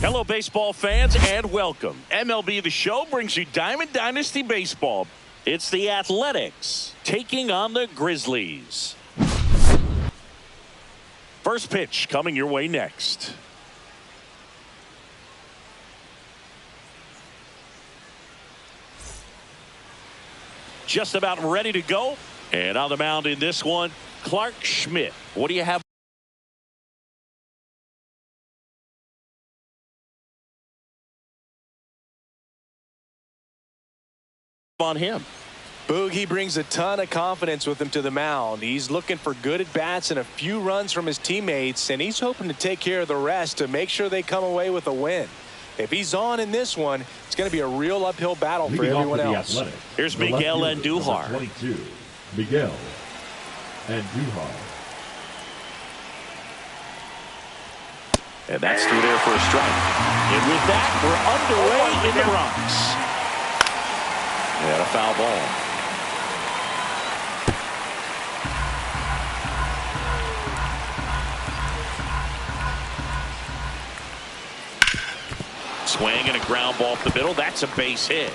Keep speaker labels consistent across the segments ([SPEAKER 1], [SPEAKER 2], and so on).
[SPEAKER 1] Hello, baseball fans, and welcome. MLB The Show brings you Diamond Dynasty Baseball. It's the Athletics taking on the Grizzlies. First pitch coming your way next. Just about ready to go. And on the mound in this one, Clark Schmidt. What do you have on him?
[SPEAKER 2] Boogie brings a ton of confidence with him to the mound. He's looking for good at-bats and a few runs from his teammates, and he's hoping to take care of the rest to make sure they come away with a win. If he's on in this one, it's going to be a real uphill battle for everyone else.
[SPEAKER 1] Here's Miguel Andujar.
[SPEAKER 3] 22, Miguel Andujar.
[SPEAKER 1] And that's through there for a strike. And with that, we're underway in the Bronx. And a foul ball. Swing and a ground ball up the middle. That's a base hit.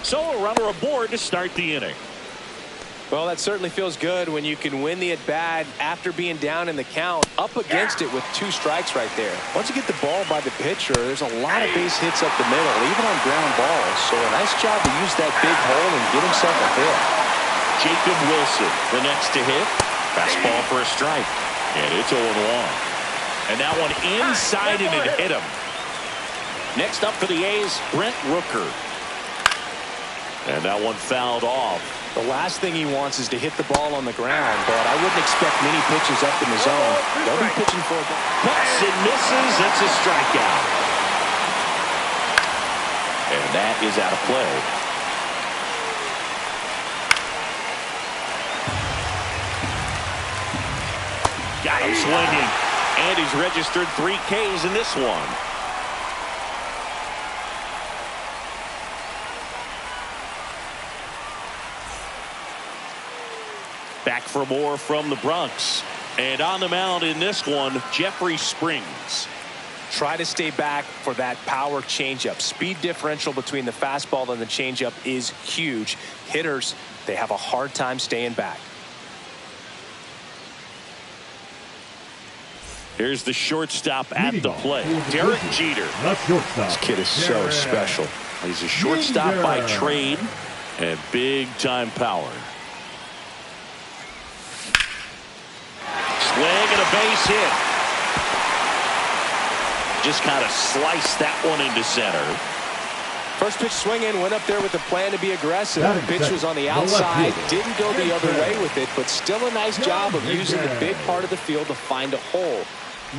[SPEAKER 1] So a runner aboard to start the inning.
[SPEAKER 2] Well, that certainly feels good when you can win the at-bat after being down in the count, up against it with 2 strikes right there. Once you get the ball by the pitcher, there's a lot of base hits up the middle, even on ground balls. So a nice job to use that big hole and get himself a hit.
[SPEAKER 1] Jacob Wilson, the next to hit. Fastball for a strike. And it's 0-1. And that one inside and it hit him. Next up for the A's, Brent Rooker. And that one fouled off.
[SPEAKER 2] The last thing he wants is to hit the ball on the ground, but I wouldn't expect many pitches up in the zone. They'll be pitching for it.
[SPEAKER 1] Cuts and misses. That's a strikeout. And that is out of play. Got him swinging. And he's registered 3 Ks in this one. Back for more from the Bronx. And on the mound in this one, Jeffrey Springs.
[SPEAKER 2] Try to stay back for that power changeup. Speed differential between the fastball and the changeup is huge. Hitters, they have a hard time staying back.
[SPEAKER 1] Here's the shortstop at the plate, Derek Jeter.
[SPEAKER 2] This kid is so special.
[SPEAKER 1] He's a shortstop by trade and big-time power. Swing and a base hit. Just kind of sliced that one into center.
[SPEAKER 2] First pitch swinging, went up there with a plan to be aggressive. The pitch was on the outside, didn't go the other way with it, but still a nice job of using the big part of the field to find a hole.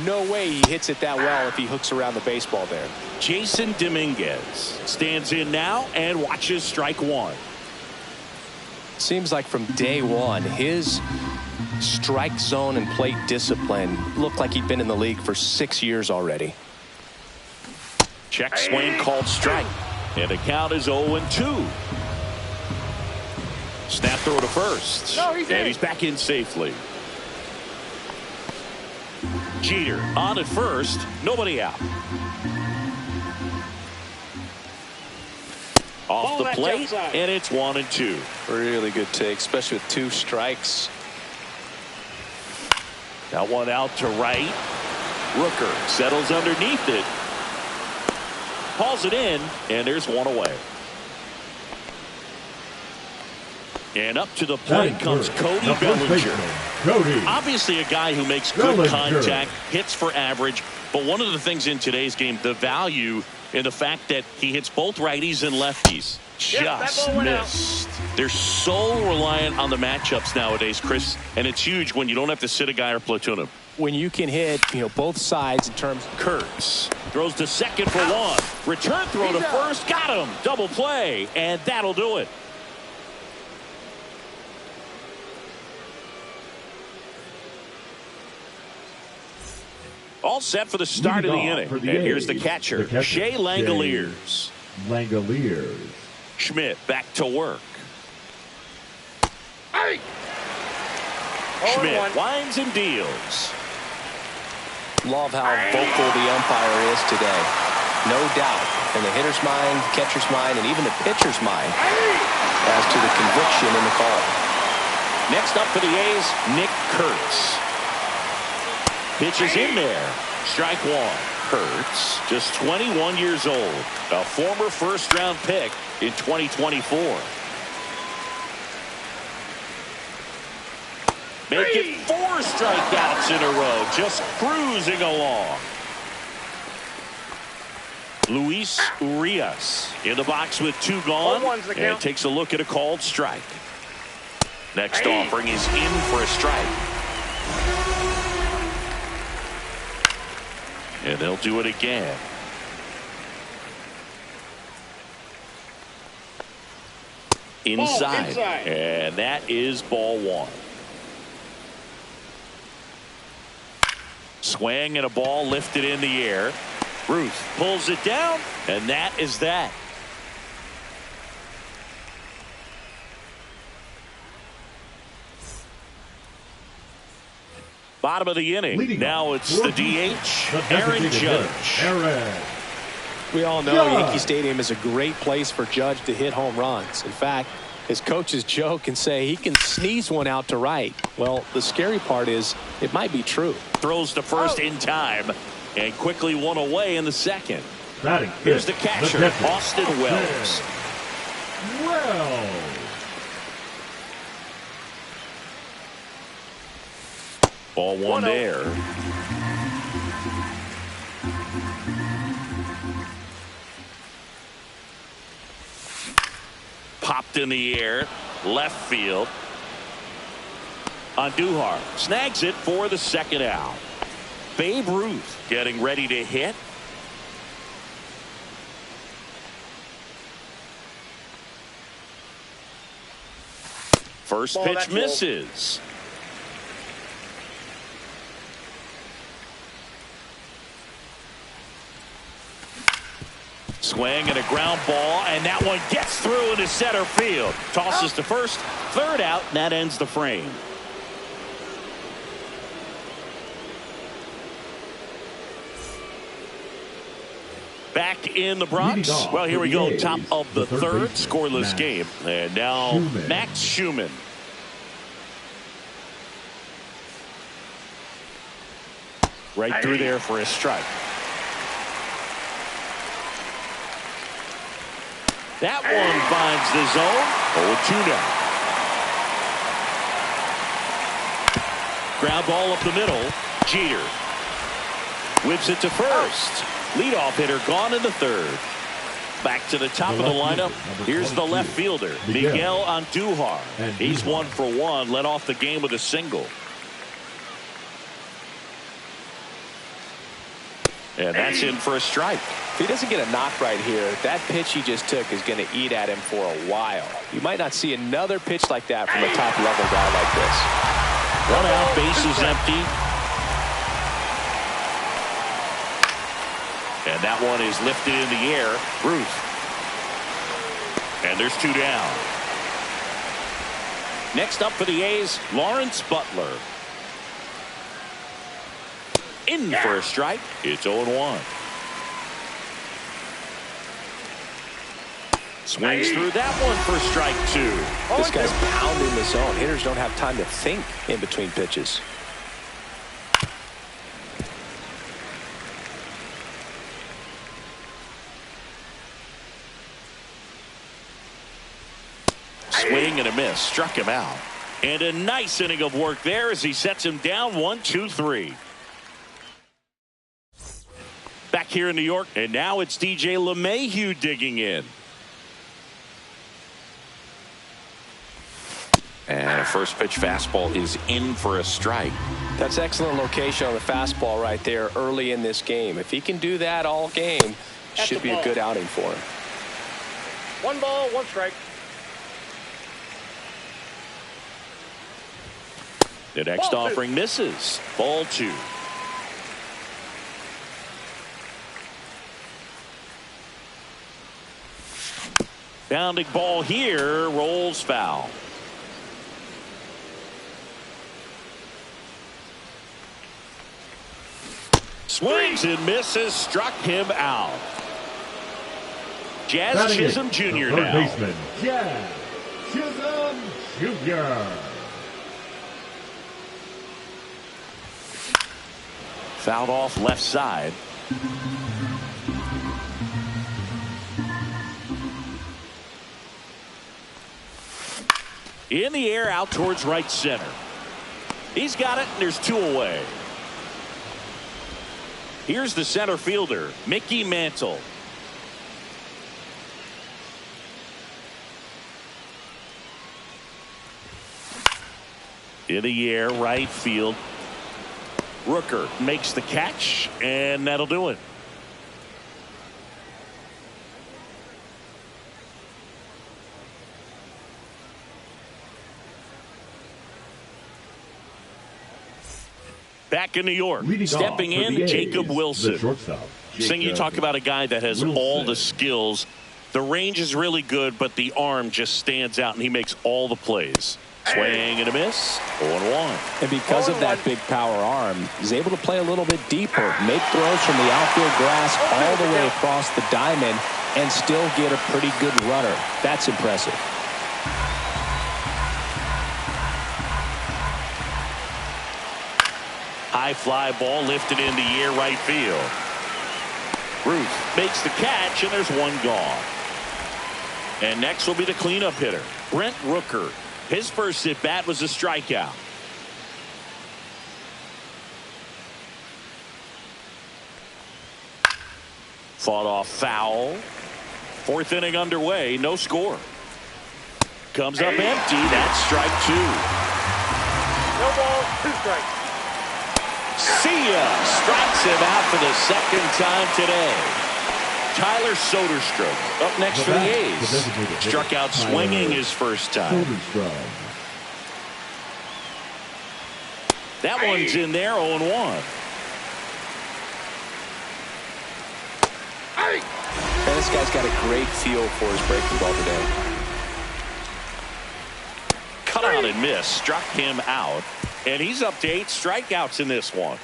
[SPEAKER 2] No way he hits it that well if he hooks around the baseball there.
[SPEAKER 1] Jason Dominguez stands in now and watches strike 1.
[SPEAKER 2] Seems like from day one, his strike zone and plate discipline looked like he'd been in the league for 6 years already.
[SPEAKER 1] Check swing called strike. And the count is 0-2. Snap throw to first. And he's back in safely. Jeter on at first. Nobody out. Off the plate. And it's 1-2.
[SPEAKER 2] Really good take, especially with 2 strikes.
[SPEAKER 1] That one out to right. Rooker settles underneath it. Hauls it in, and there's 1 away. And up to the plate comes Cody Bellinger. Obviously a guy who makes good contact, hits for average, but one of the things in today's game, the value in the fact that he hits both righties and lefties. Just missed. They're so reliant on the matchups nowadays, Chris, and it's huge when you don't have to sit a guy or platoon him.
[SPEAKER 2] When you can hit, both sides in terms.
[SPEAKER 1] Kurtz throws to second for 1. Return throw to first. Got him. Double play, and that'll do it. All set for the start of the inning. And here's the catcher, Shea Langoliers. Schmidt back to work. Schmidt winds and deals.
[SPEAKER 2] Love how vocal the umpire is today. No doubt in the hitter's mind, catcher's mind, and even the pitcher's mind as to the conviction in the call.
[SPEAKER 1] Next up for the A's, Nick Kurtz. Pitches in there. Strike one. Kurtz, just 21 years old, a former first-round pick in 2024. Make it 4 strikeouts in a row, just cruising along. Luis Urias in the box with 2 gone, and takes a look at a called strike. Next offering is in for a strike. And they'll do it again. Inside. And that is ball 1. Swing and a ball lifted in the air. Ruth pulls it down, and that is that. Bottom of the inning. Now it's the DH, Aaron Judge.
[SPEAKER 2] We all know Yankee Stadium is a great place for Judge to hit home runs. In fact, his coaches joke and say he can sneeze one out to right. Well, the scary part is it might be true.
[SPEAKER 1] Throws to first in time and quickly one away in the second. Here's the catcher, Austin Wells. Ball 1 there. Popped in the air, left field. Andujar snags it for the second out. Babe Ruth getting ready to hit. First pitch misses. Swing and a ground ball, and that one gets through into center field. Tosses to first, third out, and that ends the frame. Back in the Bronx. Well, here we go. Top of the third, scoreless game. And now Max Schumann. Right through there for a strike. That one finds the zone. 0-2 now. Ground ball up the middle. Jeter whips it to first. Leadoff hitter gone in the third. Back to the top of the lineup. Here's the left fielder, Miguel Andujar. He's 1 for 1. Led off the game with a single. And that's in for a strike.
[SPEAKER 2] If he doesn't get a knock right here, that pitch he just took is going to eat at him for a while. You might not see another pitch like that from a top-level guy like this.
[SPEAKER 1] 1 out, bases empty. And that one is lifted in the air. Ruth. And there's 2 down. Next up for the A's, Lawrence Butler. In for a strike. It's 0-1. Swings through that one for strike 2.
[SPEAKER 2] This guy's pounding the zone. Hitters don't have time to think in between pitches.
[SPEAKER 1] Swing and a miss. Struck him out. And a nice inning of work there as he sets him down 1-2-3. Back here in New York, and now it's DJ LeMahieu digging in. And a first pitch fastball is in for a strike.
[SPEAKER 2] That's excellent location on the fastball right there early in this game. If he can do that all game, should be a good outing for him.
[SPEAKER 4] 1 ball, 1 strike.
[SPEAKER 1] The next offering misses. Ball 2. Bounding ball here, rolls foul. Swings and misses, struck him out. Jazz Chisholm Jr. now.
[SPEAKER 3] Baseman, Jazz Chisholm Jr.
[SPEAKER 1] Fouled off left side. In the air out towards right center. He's got it, and there's 2 away. Here's the center fielder, Mickey Mantle. In the air, right field. Rooker makes the catch, and that'll do it. Back in New York, stepping in, Jacob Wilson. Seeing you talk about a guy that has all the skills. The range is really good, but the arm just stands out, and he makes all the plays. Swing and a miss, 0-1.
[SPEAKER 2] And because of that big power arm, he's able to play a little bit deeper, make throws from the outfield grass all the way across the diamond, and still get a pretty good runner. That's impressive.
[SPEAKER 1] High fly ball lifted in the air right field. Ruth makes the catch, and there's 1 gone. And next will be the cleanup hitter, Brent Rooker. His first at bat was a strikeout. Fought off foul. 4th inning underway, no score. Comes up empty. That's strike 2.
[SPEAKER 4] No ball, 2 strikes.
[SPEAKER 1] See ya. Strikes him out for the 2nd time today. Tyler Soderstrom up next for the A's. Struck out swinging his first time. That one's in there, 0-1.
[SPEAKER 2] And this guy's got a great feel for his breaking ball today.
[SPEAKER 1] Cut out and miss. Struck him out. And he's up to 8 strikeouts in this one.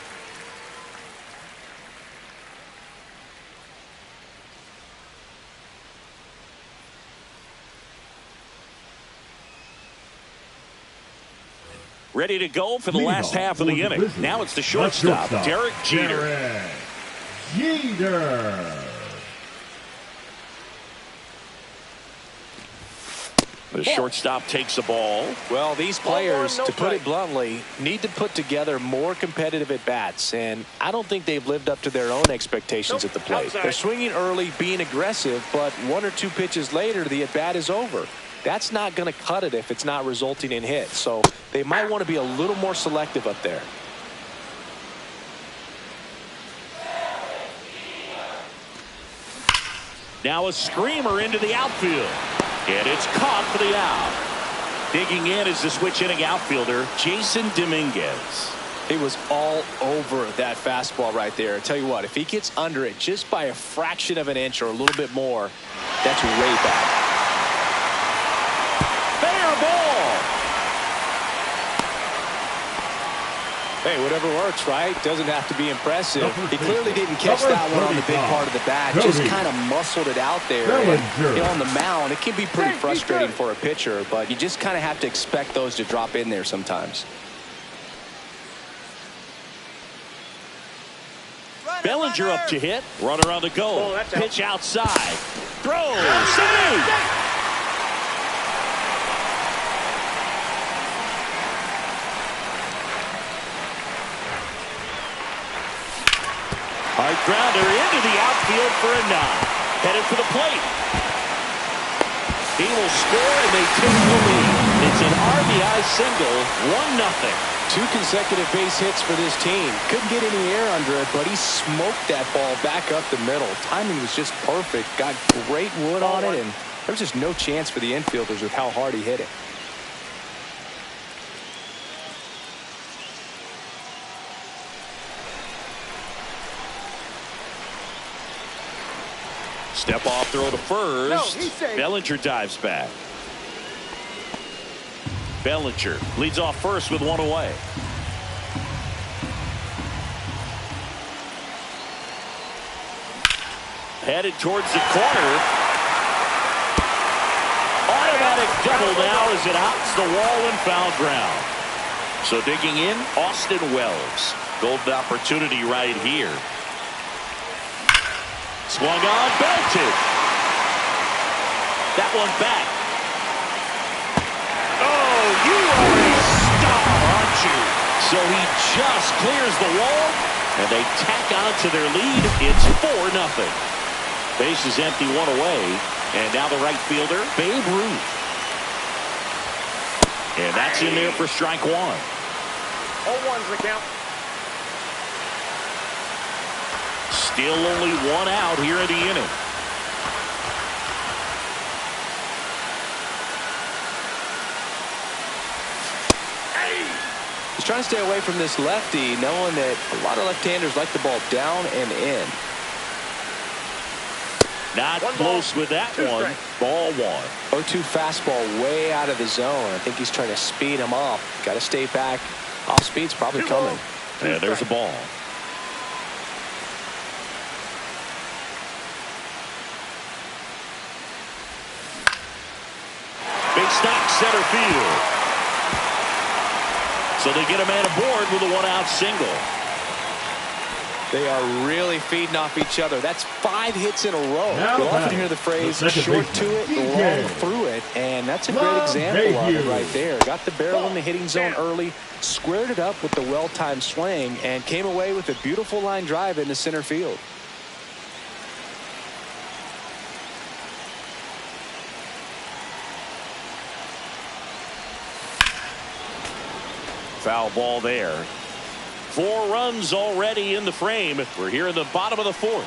[SPEAKER 1] Ready to go for the last half of the inning. Now it's the shortstop, Derek Jeter. The shortstop takes the ball.
[SPEAKER 2] Well, these players, to put it bluntly, need to put together more competitive at-bats, and I don't think they've lived up to their own expectations at the plate. They're swinging early, being aggressive, but 1 or 2 pitches later, the at-bat is over. That's not going to cut it if it's not resulting in hits, so they might want to be a little more selective up there.
[SPEAKER 1] Now a screamer into the outfield. And it's caught for the out. Digging in is the switch inning outfielder, Jason Dominguez.
[SPEAKER 2] He was all over that fastball right there. I tell you what, if he gets under it just by a fraction of an inch or a little bit more, that's way back.
[SPEAKER 1] Fair ball.
[SPEAKER 2] Hey, whatever works, right? Doesn't have to be impressive. He clearly didn't catch that one on the big part of the bat. Just kind of muscled it out there. And, on the mound, it can be pretty frustrating for a pitcher, but you just kind of have to expect those to drop in there sometimes.
[SPEAKER 1] Bellinger up to hit. Runner on the go. Pitch outside. Throw. Save. Hard grounder into the outfield for a nod. Headed for the plate. He will score, and they take the lead. It's an RBI single, 1-0.
[SPEAKER 2] 2 consecutive base hits for this team. Couldn't get any air under it, but he smoked that ball back up the middle. Timing was just perfect. Got great wood on it, and there was just no chance for the infielders with how hard he hit it.
[SPEAKER 1] Step off throw to first. Bellinger dives back. Bellinger leads off first with 1 away. Headed towards the corner. Automatic double now as it hops the wall and foul ground. So digging in, Austin Wells. Golden opportunity right here. Swung on, belted. That one back. Oh, you are a star, aren't you? So he just clears the wall, and they tack on to their lead. It's 4-0. Base is empty, one away. And now the right fielder, Babe Ruth. And that's in there for strike one.
[SPEAKER 4] 0-1's the count.
[SPEAKER 1] Still only one out here in the inning.
[SPEAKER 2] He's trying to stay away from this lefty, knowing that a lot of left-handers like the ball down and in.
[SPEAKER 1] Not close with that one. Ball one.
[SPEAKER 2] 0-2 fastball way out of the zone. I think he's trying to speed him off. Got to stay back. Off speed's probably coming.
[SPEAKER 1] And there's a ball. Big stack center field. So they get a man aboard with a one-out single.
[SPEAKER 2] They are really feeding off each other. That's 5 hits in a row. You often hear the phrase short to it, long through it, and that's a great example of it right there. Got the barrel in the hitting zone early, squared it up with the well-timed swing, and came away with a beautiful line drive into center field.
[SPEAKER 1] Foul ball there. 4 runs already in the frame. We're here in the bottom of the 4th.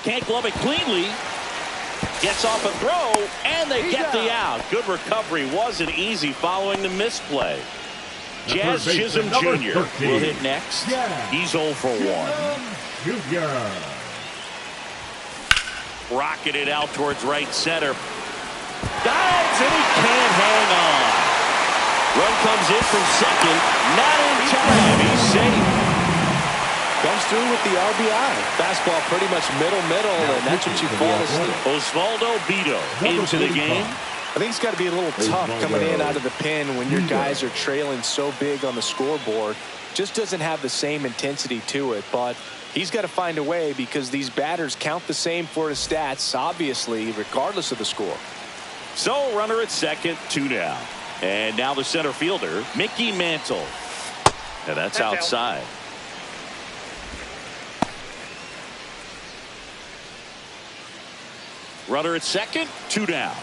[SPEAKER 1] Can't glove it cleanly. Gets off a throw, and they get the out. Good recovery. Wasn't easy following the misplay. Jazz Chisholm Jr. will hit next. He's 0 for 1. Rocketed out towards right center. Dives, and he can't hang on. Run comes in from second. Not in time. He's safe.
[SPEAKER 2] Comes through with the RBI. Fastball pretty much middle, and that's what you fall asleep.
[SPEAKER 1] Osvaldo Bido into the game.
[SPEAKER 2] I think it's got to be a little tough coming in out of the pen when your guys are trailing so big on the scoreboard. Just doesn't have the same intensity to it, but he's got to find a way because these batters count the same for his stats, obviously, regardless of the score.
[SPEAKER 1] So runner at second, 2 down. And now the center fielder, Mickey Mantle. And that's outside. Runner at second, 2 down.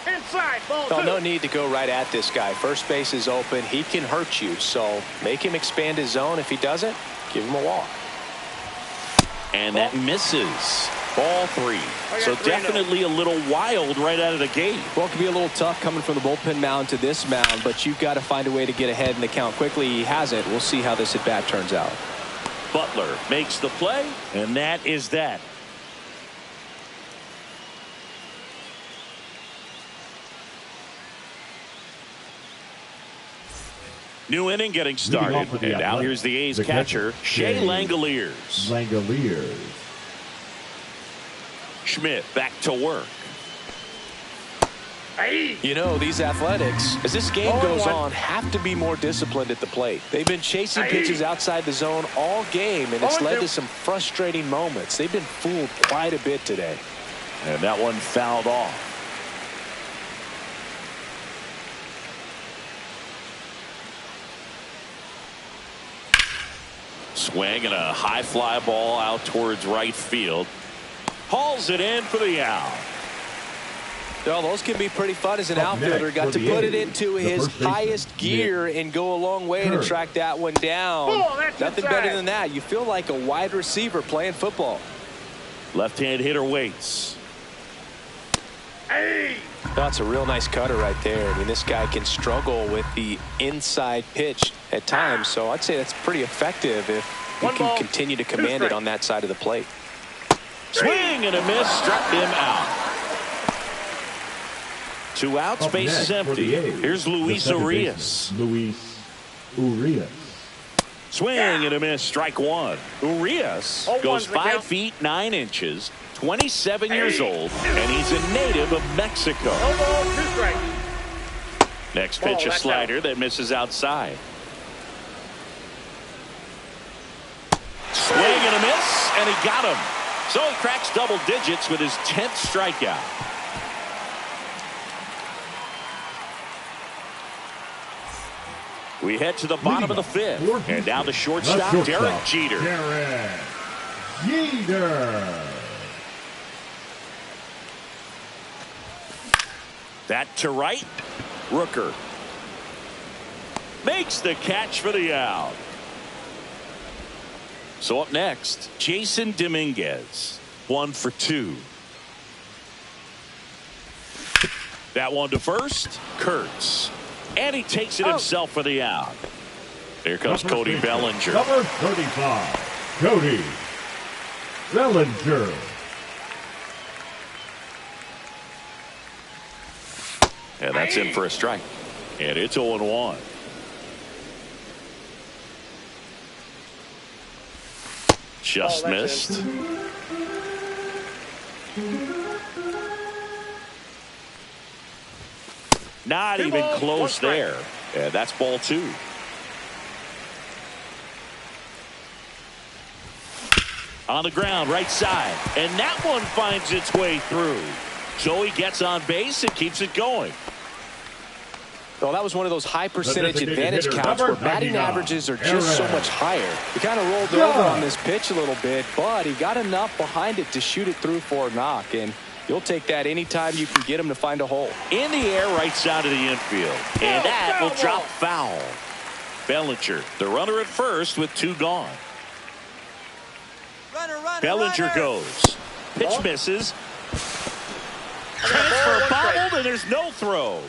[SPEAKER 4] Inside, ball
[SPEAKER 2] Well,
[SPEAKER 4] 2.
[SPEAKER 2] no need to go right at this guy. First base is open. He can hurt you. So make him expand his zone. If he doesn't, give him a walk.
[SPEAKER 1] And that misses. Ball 3. So definitely a little wild right out of the gate.
[SPEAKER 2] Well, it can be a little tough coming from the bullpen mound to this mound, but you've got to find a way to get ahead in the count quickly. He hasn't. We'll see how this at bat turns out.
[SPEAKER 1] Butler makes the play, and that is that. New inning getting started. And now here's the A's catcher, Shea Langoliers. Schmidt back to work.
[SPEAKER 2] You know, these Athletics, as this game goes on, have to be more disciplined at the plate. They've been chasing pitches outside the zone all game, and it's led to some frustrating moments. They've been fooled quite a bit today.
[SPEAKER 1] And that one fouled off. Swing and a high fly ball out towards right field. Hauls it in for the out.
[SPEAKER 2] Well, those can be pretty fun as an outfielder. Got to put it into his highest gear and go a long way to track that one down. Nothing better than that. You feel like a wide receiver playing football.
[SPEAKER 1] Left-hand hitter waits.
[SPEAKER 2] That's a real nice cutter right there. I mean, this guy can struggle with the inside pitch at times, so I'd say that's pretty effective if you can continue to command it on that side of the plate.
[SPEAKER 1] Swing and a miss, struck him out. 2 outs, base is empty. Here's Luis Urias.
[SPEAKER 3] Luis Urias.
[SPEAKER 1] Swing and a miss, strike one. Urias goes 5 feet 9 inches, 27 years old, and he's a native of Mexico.
[SPEAKER 4] No ball, 2 strikes.
[SPEAKER 1] Next pitch, a slider that misses outside. Swing and a miss, and he got him. So he cracks double digits with his 10th strikeout. We head to the bottom of the 5th, and now the shortstop, Derek Jeter.
[SPEAKER 3] Derek Jeter.
[SPEAKER 1] That to right. Rooker makes the catch for the out. So up next, Jason Dominguez. 1 for 2. That one to first. Kurtz. And he takes it himself for the out. Here comes Cody Bellinger.
[SPEAKER 3] Number 35, Cody Bellinger.
[SPEAKER 1] And that's in for a strike. And it's 0-1. Just missed. Not even close there. And that's ball 2. On the ground, right side. And that one finds its way through. So he gets on base and keeps it going.
[SPEAKER 2] Well, that was one of those high percentage advantage counts where batting averages are just so much higher. He kind of rolled over on this pitch a little bit, but he got enough behind it to shoot it through for a knock. And you'll take that anytime you can get him to find a hole.
[SPEAKER 1] In the air, right side of the infield. And that will drop foul. Bellinger, the runner at first with 2 gone. Bellinger goes. Pitch misses. Transfer bobbled, and there's no throw.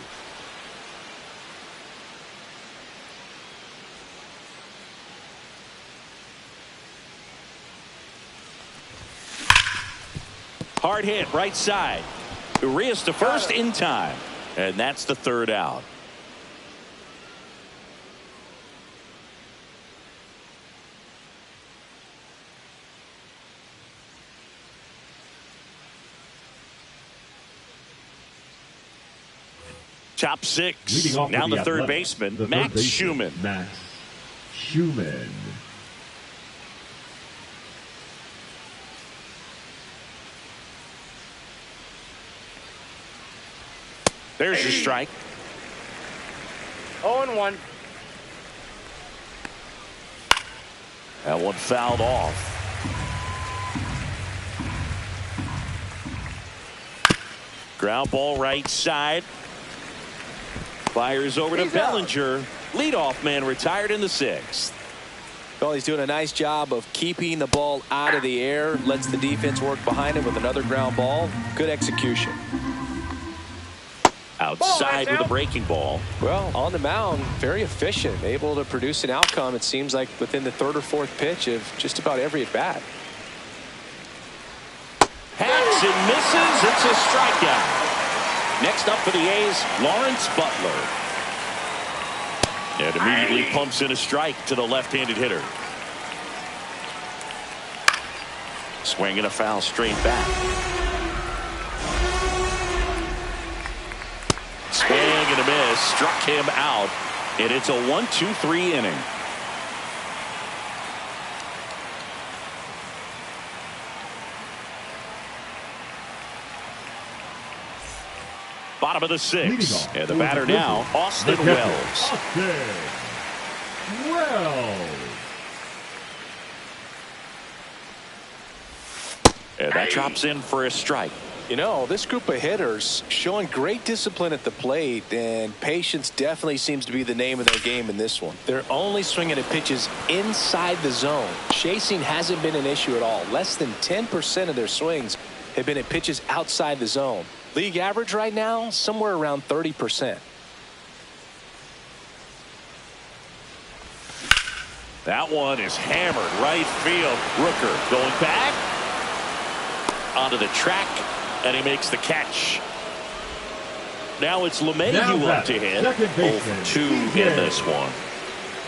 [SPEAKER 1] Hard hit, right side. Urias to first in time. And that's the 3rd out. Top 6. Now the third baseman, Max Schumann.
[SPEAKER 3] Max Schumann.
[SPEAKER 1] There's your strike.
[SPEAKER 4] 0-1.
[SPEAKER 1] That one fouled off. Ground ball right side. Fires over to Bellinger. Leadoff man retired in the 6th.
[SPEAKER 2] Well, he's doing a nice job of keeping the ball out of the air. Lets the defense work behind him with another ground ball. Good execution.
[SPEAKER 1] Outside with a breaking ball.
[SPEAKER 2] Well, on the mound, very efficient, able to produce an outcome, it seems like, within the 3rd or 4th pitch of just about every at-bat.
[SPEAKER 1] Hacks and misses. It's a strikeout. Next up for the A's, Lawrence Butler. And immediately pumps in a strike to the left-handed hitter. Swing and a foul straight back. Swing and a miss, struck him out, and it's a 1-2-3 inning. Bottom of the 6th, and the batter now, Austin Wells. And that drops in for a strike.
[SPEAKER 2] You know, this group of hitters showing great discipline at the plate, and patience definitely seems to be the name of their game in this one. They're only swinging at pitches inside the zone. Chasing hasn't been an issue at all. Less than 10% of their swings have been at pitches outside the zone. League average right now, somewhere around 30%.
[SPEAKER 1] That one is hammered right field. Rooker going back onto the track. And he makes the catch. Now it's LeMahieu up to hit. 0-2 in this one.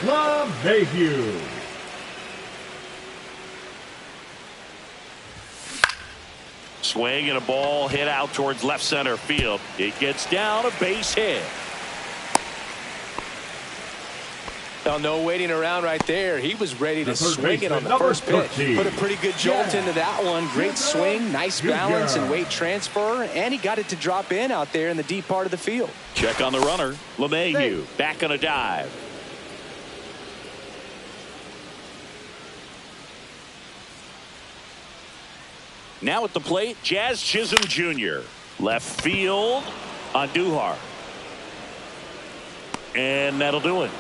[SPEAKER 3] LeMahieu.
[SPEAKER 1] Swing and a ball hit out towards left center field. It gets down, a base hit.
[SPEAKER 2] Well, no waiting around right there. He was ready to swing it on the first pitch. Put a pretty good jolt into that one. Great swing, nice balance and weight transfer, and he got it to drop in out there in the deep part of the field.
[SPEAKER 1] Check on the runner. LeMahieu back on a dive. Now at the plate, Jazz Chisholm Jr. Left field on Duhar. And that'll do it.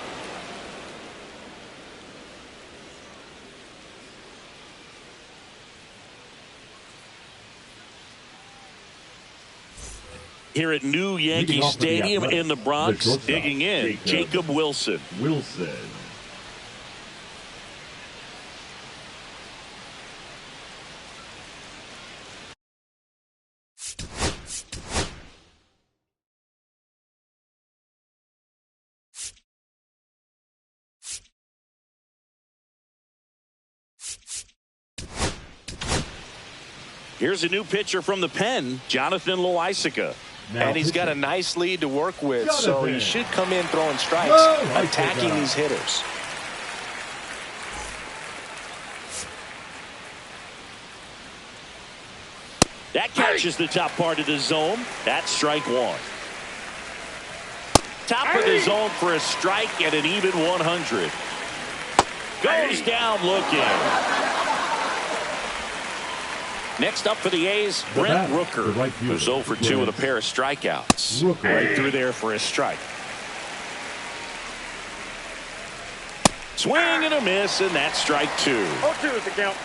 [SPEAKER 1] Here at New Yankee Stadium in the Bronx, digging in, Jacob Wilson. Here's a new pitcher from the pen, Jonathan Loaisiga.
[SPEAKER 2] And he's got a nice lead to work with, so he should come in throwing strikes, attacking these hitters.
[SPEAKER 1] That catches the top part of the zone. That's strike one. Top of the zone for a strike at an even 100. Goes down looking. Next up for the A's, Brent Rooker, who's 0 for 2 with a pair of strikeouts. Right through there for a strike. Swing and a miss, and that's strike 2.
[SPEAKER 4] 0-2 is the count.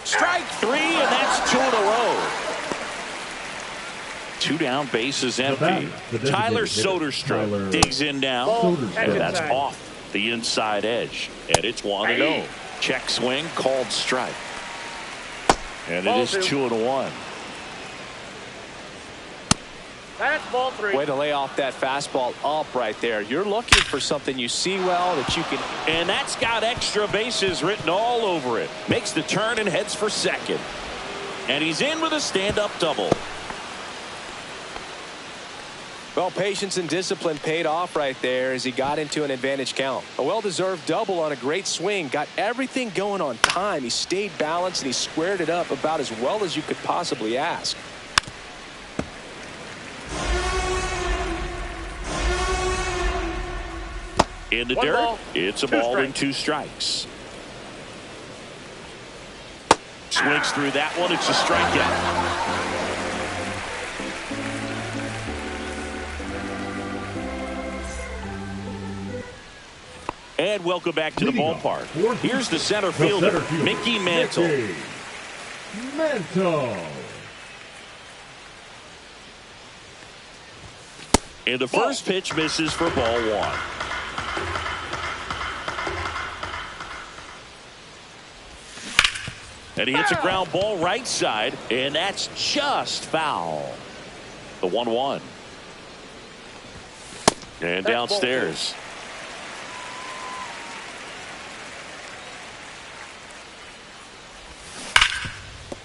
[SPEAKER 1] Strike 3, and that's 2 in a row. 2 down, bases empty. Tyler Soderstrom digs in now, and that's off the inside edge. And it's 1-0. Check swing, called strike. And it is 2-1.
[SPEAKER 4] That's ball 3.
[SPEAKER 2] Way to lay off that fastball up right there. You're looking for something you see well that you can.
[SPEAKER 1] And that's got extra bases written all over it. Makes the turn and heads for second. And he's in with a stand-up double.
[SPEAKER 2] Well, patience and discipline paid off right there as he got into an advantage count. A well-deserved double on a great swing. Got everything going on time. He stayed balanced and he squared it up about as well as you could possibly ask.
[SPEAKER 1] In the dirt, it's a ball and 2 strikes. Swings through that one. It's a strikeout. And welcome back to the ballpark. Here's the center fielder, Mickey Mantle. And the first pitch misses for ball 1. And he hits a ground ball right side, and that's just foul. The 1-1. And downstairs.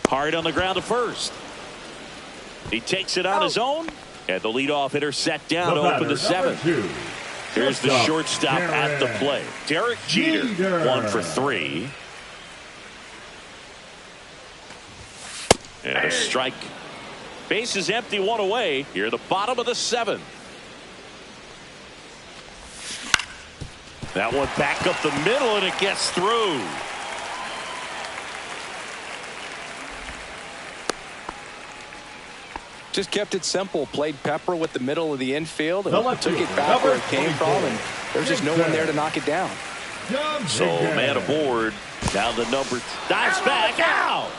[SPEAKER 1] Hard on the ground to first. He takes it on his own, and the leadoff hitter set down to open the 7th. Here's the shortstop at the plate. Derek Jeter, 1 for 3. And a strike. Base is empty, 1 away. Here at the bottom of the 7th. That one back up the middle, and it gets through.
[SPEAKER 2] Just kept it simple. Played pepper with the middle of the infield and took it back where it came from, and there's just no one there to knock it down.
[SPEAKER 1] So man aboard. Now the number dives back out.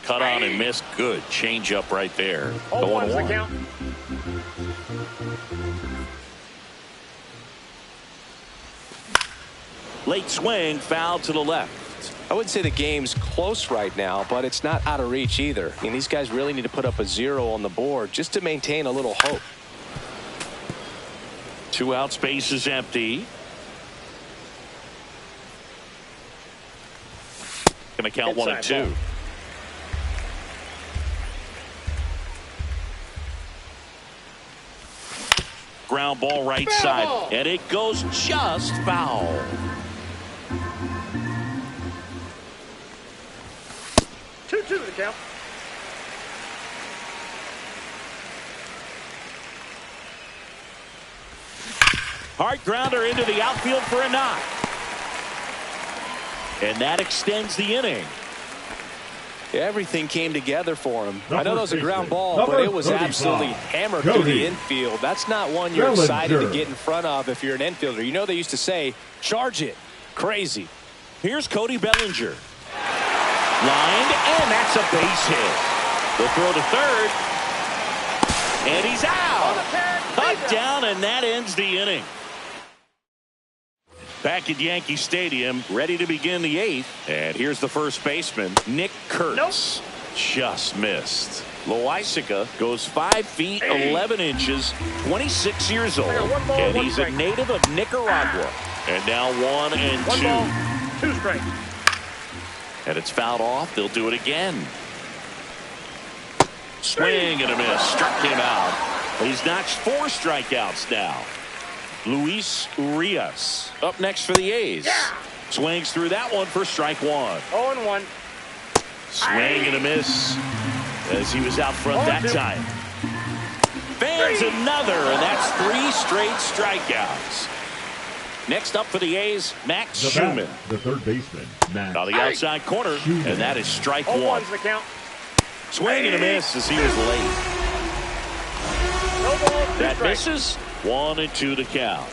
[SPEAKER 1] Cut on and missed. Good change up right there.
[SPEAKER 4] 0-1's the count.
[SPEAKER 1] Late swing, foul to the left.
[SPEAKER 2] I wouldn't say the game's close right now, but it's not out of reach either. I mean, these guys really need to put up a 0 on the board just to maintain a little hope.
[SPEAKER 1] 2 out, space is empty. Gonna count 1 and 2. Ground ball right side, and it goes just foul.
[SPEAKER 4] Two to the count.
[SPEAKER 1] Hard grounder into the outfield for a knock. And that extends the inning.
[SPEAKER 2] Everything came together for him. I know that was a ground ball, but it was absolutely hammered through the infield. That's not one you're excited to get in front of if you're an infielder. You know they used to say, charge it. Crazy.
[SPEAKER 1] Here's Cody Bellinger. Lined, and that's a base hit. They'll throw to third. And he's out. Cut down, and that ends the inning. Back at Yankee Stadium, ready to begin the 8th. And here's the first baseman, Nick Kurtz. Just missed. Loisaca goes 5 feet 11 inches, 26 years old, and he's a native of Nicaragua. And now 1 and 2.
[SPEAKER 4] 1 ball, 2 strikes.
[SPEAKER 1] And it's fouled off. They'll do it again. Swing and a miss. Struck him out. He's notched 4 strikeouts now. Luis Urias up next for the A's. Swings through that one for strike 1.
[SPEAKER 4] 0-1.
[SPEAKER 1] Swing and a miss as he was out front that time. Fans another, and that's 3 straight strikeouts. Next up for the A's, Max Schumann.
[SPEAKER 3] The third baseman, Max.
[SPEAKER 1] On the outside corner, and that is strike 1.
[SPEAKER 4] 0-1's the count.
[SPEAKER 1] Swing and a miss as he was late.
[SPEAKER 4] No ball, 2
[SPEAKER 1] That
[SPEAKER 4] strikes.
[SPEAKER 1] misses. 1 and 2 to count.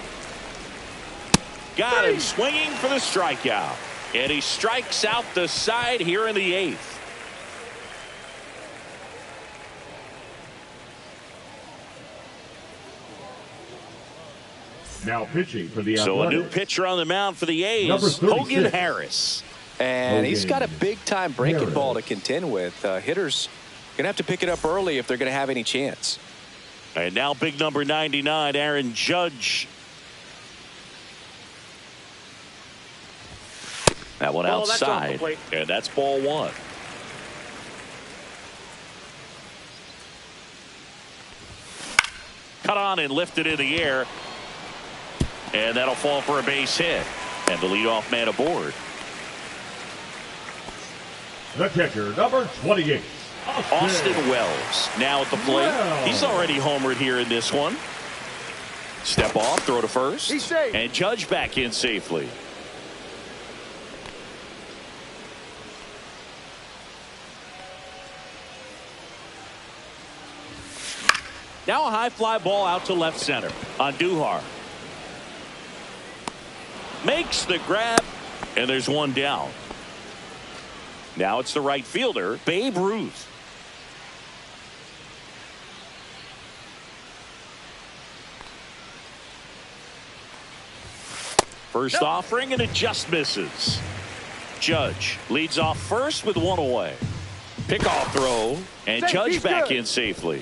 [SPEAKER 1] Got him swinging for the strikeout. And he strikes out the side here in the 8th.
[SPEAKER 3] Now pitching for the
[SPEAKER 1] So
[SPEAKER 3] Athletics.
[SPEAKER 1] a new pitcher on the mound for the A's,
[SPEAKER 3] Number 36.
[SPEAKER 1] Hogan Harris.
[SPEAKER 2] And he's got a big-time breaking ball to contend with. Hitters going to have to pick it up early if they're going to have any chance.
[SPEAKER 1] And now big number 99, Aaron Judge. That one
[SPEAKER 4] Ball, that's off the
[SPEAKER 1] outside,
[SPEAKER 4] plate.
[SPEAKER 1] and that's ball 1. Cut on and lifted in the air. And that'll fall for a base hit. And the leadoff man aboard.
[SPEAKER 3] The catcher, number 28.
[SPEAKER 1] Austin Wells now at the plate. He's already homered here in this one. Step off, throw to first.
[SPEAKER 4] He's safe.
[SPEAKER 1] And Judge back in safely. Now a high fly ball out to left center. Andujar makes the grab, and there's one down. Now it's the right fielder, Babe Ruth. First offering, and it just misses. Judge leads off first with 1 away. Pickoff throw, and Judge back in safely.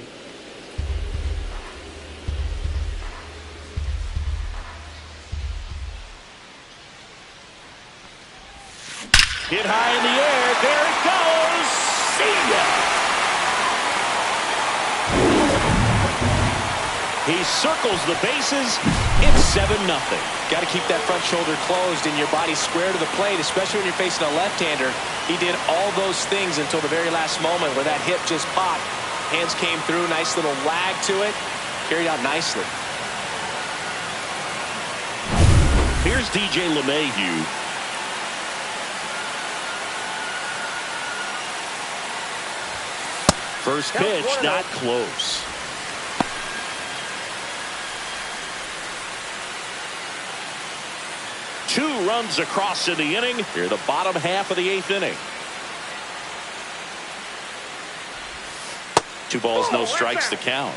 [SPEAKER 1] Hit high in the air. There it goes. See ya. He circles the bases. It's 7-0.
[SPEAKER 2] Got to keep that front shoulder closed and your body square to the plate, especially when you're facing a left-hander. He did all those things until the very last moment where that hip just popped. Hands came through, nice little lag to it. Carried out nicely.
[SPEAKER 1] Here's DJ LeMahieu. First pitch, not close. Two runs across in the inning. Here, the bottom half of the 8th inning. 2 balls, no strikes to count.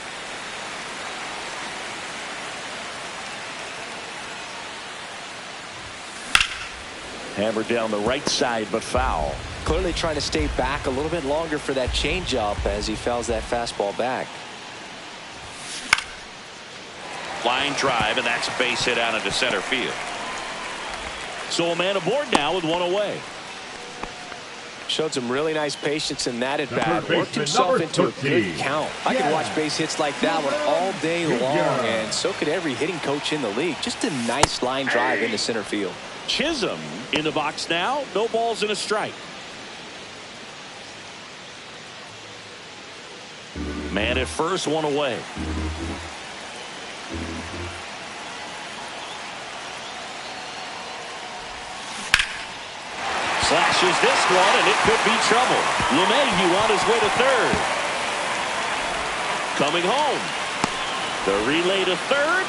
[SPEAKER 1] Hammered down the right side, but foul.
[SPEAKER 2] Clearly trying to stay back a little bit longer for that changeup as he fouls that fastball back.
[SPEAKER 1] Line drive, and that's a base hit out into center field. So a man aboard now with one away.
[SPEAKER 2] Showed some really nice patience in that at bat. Worked himself into a good count. I could watch base hits like that one all day long, and so could every hitting coach in the league. Just a nice line drive into center field.
[SPEAKER 1] Chisholm in the box now. No balls and a strike. Man at first, one away. Slashes this one, and it could be trouble. LeMahieu on his way to third. Coming home. The relay to third.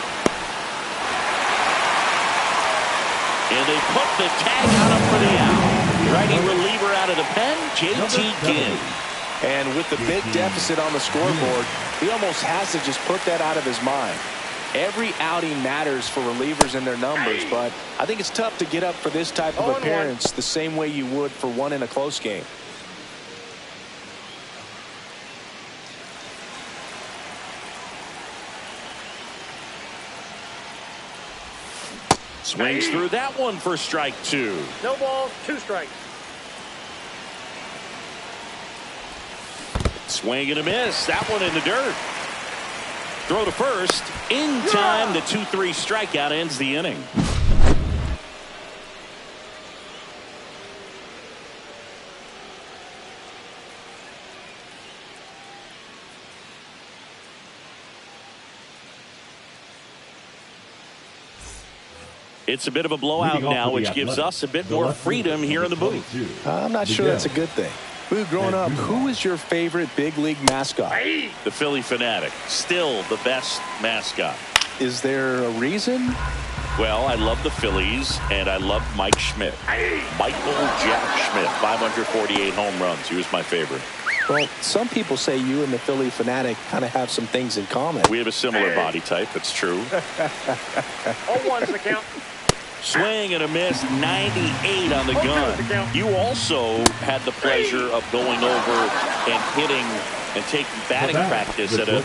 [SPEAKER 1] And they put the tag on him for the out. Righty reliever out of the pen, J.T. Ginn.
[SPEAKER 2] And with the big deficit on the scoreboard, he almost has to just put that out of his mind. Every outing matters for relievers and their numbers, but I think it's tough to get up for this type of appearance the same way you would for one in a close game.
[SPEAKER 1] Swings through that one for strike two.
[SPEAKER 4] No balls, 2 strikes.
[SPEAKER 1] Swing and a miss. That one in the dirt. Throw to first. In time, the 2-3 strikeout ends the inning. It's a bit of a blowout now, which gives us a bit more freedom here in the booth.
[SPEAKER 2] I'm not sure that's a good thing. Growing up, who was your favorite big league mascot?
[SPEAKER 1] The Philly Fanatic. Still the best mascot.
[SPEAKER 2] Is there a reason?
[SPEAKER 1] Well, I love the Phillies, and I love Mike Schmidt. Michael Jack Schmidt, 548 home runs. He was my favorort.
[SPEAKER 2] Well, some people say you and the Philly Fanatic kind of have some things in common.
[SPEAKER 1] We have a similar body type. That's true.
[SPEAKER 4] 0-1's the count.
[SPEAKER 1] Swing and a miss, 98 on the gun. You also had the pleasure of going over and hitting and taking batting practice at a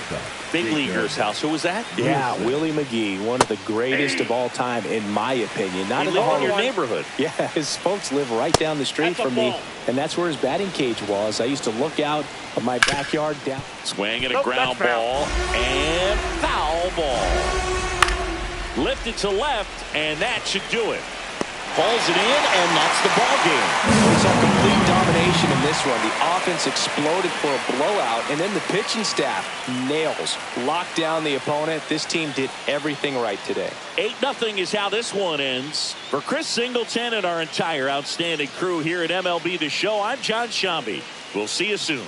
[SPEAKER 1] big leaguer's house. Who was that?
[SPEAKER 2] Yeah, Willie McGee, one of the greatest of all time, in my opinion. Not in the
[SPEAKER 1] in your neighborhood.
[SPEAKER 2] Yeah, his folks live right down the street from me, and that's where his batting cage was. I used to look out of my backyard down.
[SPEAKER 1] Swing and a ground ball, and foul ball. Lifted to left, and that should do it. Pulls it in, and that's the ball game.
[SPEAKER 2] We saw complete domination in this one. The offense exploded for a blowout, and then the pitching staff nails, locked down the opponent. This team did everything right today.
[SPEAKER 1] 8-0 is how this one ends. For Chris Singleton and our entire outstanding crew here at MLB The Show, I'm John Shambi. We'll see you soon.